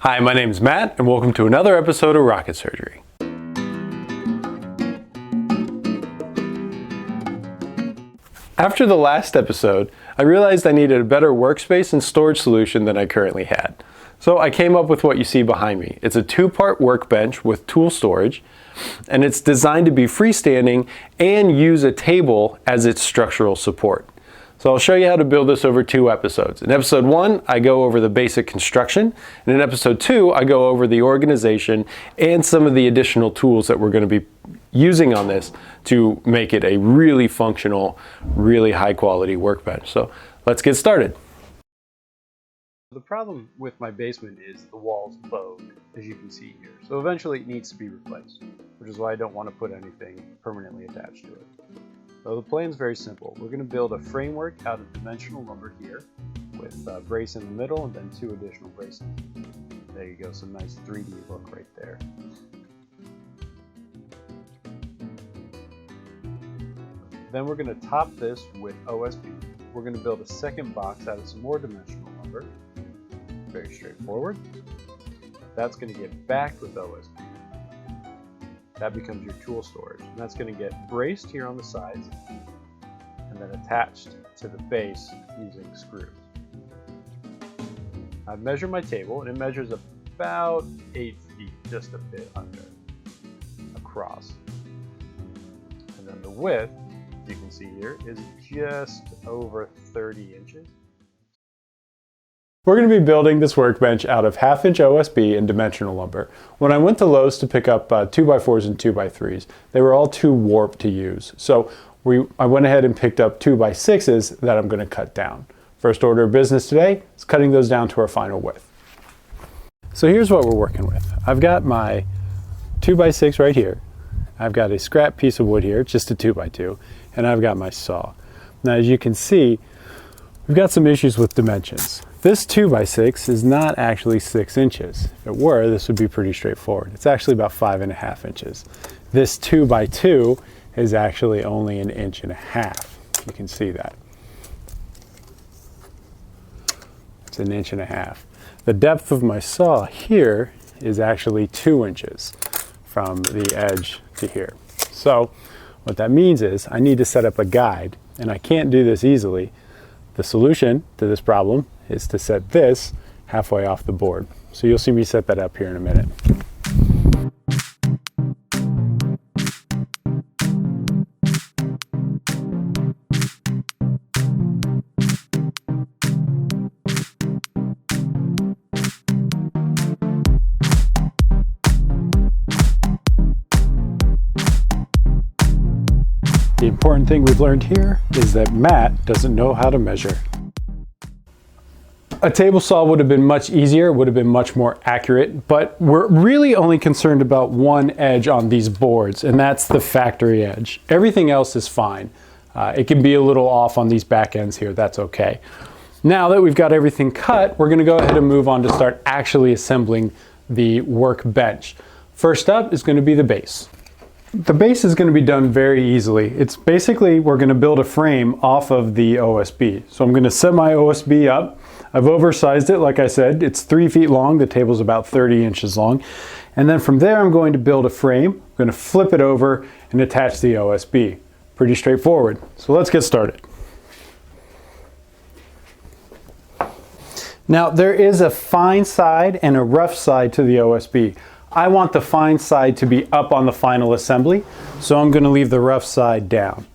Hi, my name is Matt, and welcome to another episode of Rocket Surgery. After the last episode, I realized I needed a better workspace and storage solution than I currently had. So I came up with what you see behind me. It's a two-part workbench with tool storage, and it's designed to be freestanding and use a table as its structural support. So I'll show you how to build this over 2 episodes. In episode 1, I go over the basic construction, and in episode 2, I go over the organization and some of the additional tools that we're going to be using on this to make it a really functional, really high quality workbench. So let's get started. The problem with my basement is the walls bowed, as you can see here. So eventually it needs to be replaced, which is why I don't want to put anything permanently attached to it. So the plan's very simple. We're going to build a framework out of dimensional lumber here with a brace in the middle and then 2 additional braces. There you go, some nice 3D look right there. Then we're going to top this with OSB. We're going to build a second box out of some more dimensional lumber. Very straightforward. That's going to get backed with OSB. That becomes your tool storage. And that's going to get braced here on the sides and then attached to the base using screws. I've measured my table and it measures about 8 feet, just a bit under, across. And then the width, you can see here, is just over 30 inches. We're going to be building this workbench out of 1/2 inch OSB and dimensional lumber. When I went to Lowe's to pick up 2x4s and 2x3s, they were all too warped to use. So I went ahead and picked up 2x6s that I'm going to cut down. First order of business today is cutting those down to our final width. So here's what we're working with. I've got my 2x6 right here. I've got a scrap piece of wood here, just a 2x2, and I've got my saw. Now as you can see, we've got some issues with dimensions. This 2x6 is not actually 6 inches. If it were, this would be pretty straightforward. It's actually about 5.5 inches. This 2x2 is actually only 1.5 inches. You can see that. It's 1.5 inches. The depth of my saw here is actually 2 inches from the edge to here. So what that means is I need to set up a guide, and I can't do this easily. The solution to this problem is to set this halfway off the board. So you'll see me set that up here in a minute. The important thing we've learned here is that Matt doesn't know how to measure. A table saw would have been much easier, would have been much more accurate, but we're really only concerned about one edge on these boards, and that's the factory edge. Everything else is fine. It can be a little off on these back ends here, that's okay. Now that we've got everything cut, we're gonna go ahead and move on to start actually assembling the workbench. First up is gonna be the base. The base is going to be done very easily. It's basically, we're going to build a frame off of the OSB. So I'm going to set my OSB up. I've oversized it, like I said. It's 3 feet long. The table's about 30 inches long. And then from there, I'm going to build a frame. I'm going to flip it over and attach the OSB. Pretty straightforward. So let's get started. Now, there is a fine side and a rough side to the OSB. I want the fine side to be up on the final assembly, so I'm going to leave the rough side down.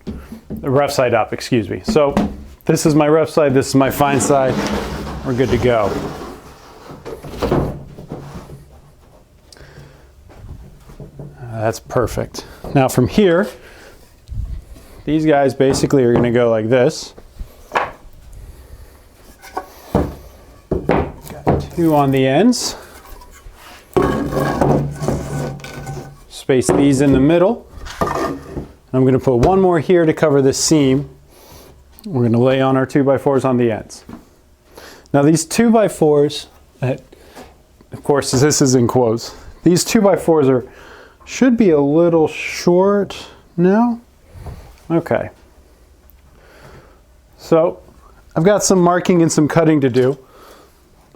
The rough side up, excuse me. So this is my rough side, this is my fine side. We're good to go. That's perfect. Now from here, these guys basically are going to go like this. Got 2 on the ends. Space these in the middle. I'm going to put 1 more here to cover this seam. We're going to lay on our 2x4s on the ends. Now these 2x4s, of course this is in quotes, these 2x4s should be a little short now. Okay. So I've got some marking and some cutting to do.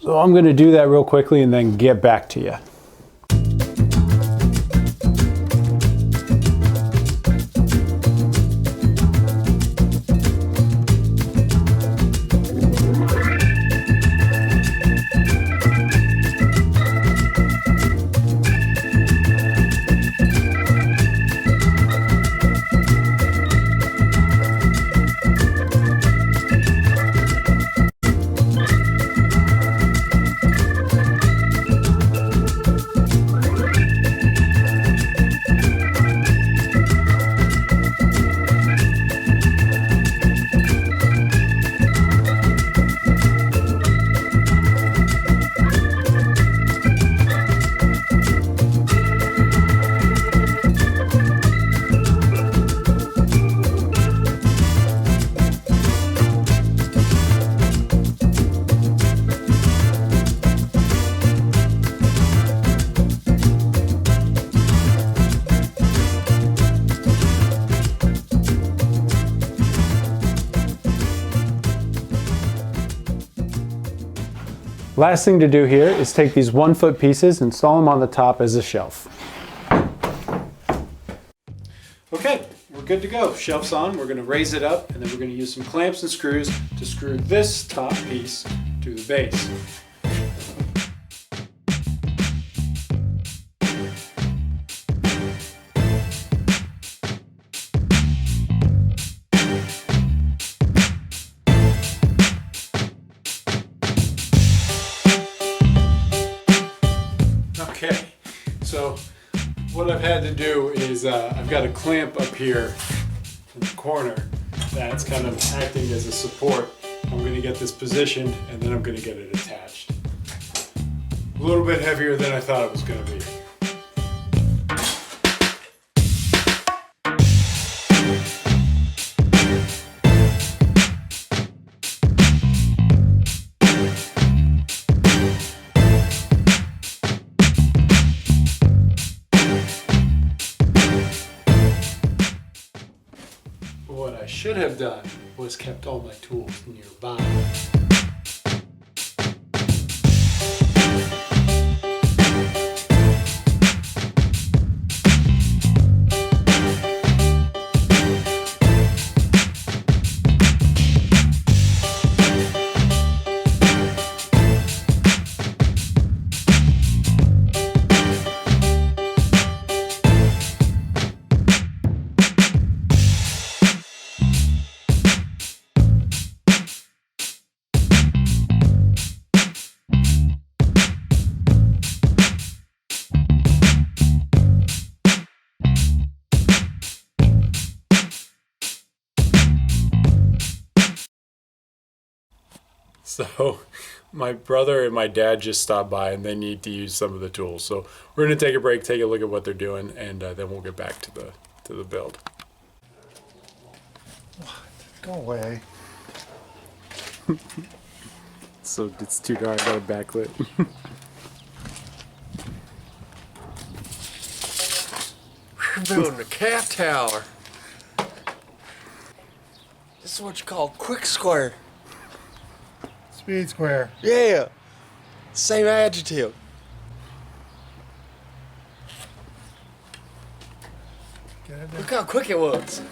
So I'm going to do that real quickly and then get back to you. Last thing to do here is take these 1-foot pieces and install them on the top as a shelf. Okay, we're good to go. Shelf's on, we're going to raise it up, and then we're going to use some clamps and screws to screw this top piece to the base. Okay, so what I've had to do is I've got a clamp up here in the corner that's kind of acting as a support. I'm going to get this positioned and then I'm going to get it attached. A little bit heavier than I thought it was going to be. What I should have done was kept all my tools nearby. So my brother and my dad just stopped by and they need to use some of the tools. So we're going to take a break, take a look at what they're doing, and then we'll get back to the build. What? Go away. So it's too dark, I got it backlit. We're building a cat tower. This is what you call quick square. Speed square. Yeah. Same adjective. Look how quick it was.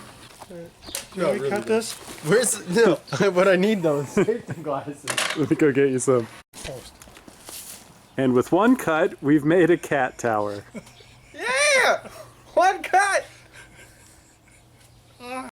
Can we cut this? Where's the, no? What I need though is safety glasses. Let me go get you some. And with one cut, we've made a cat tower.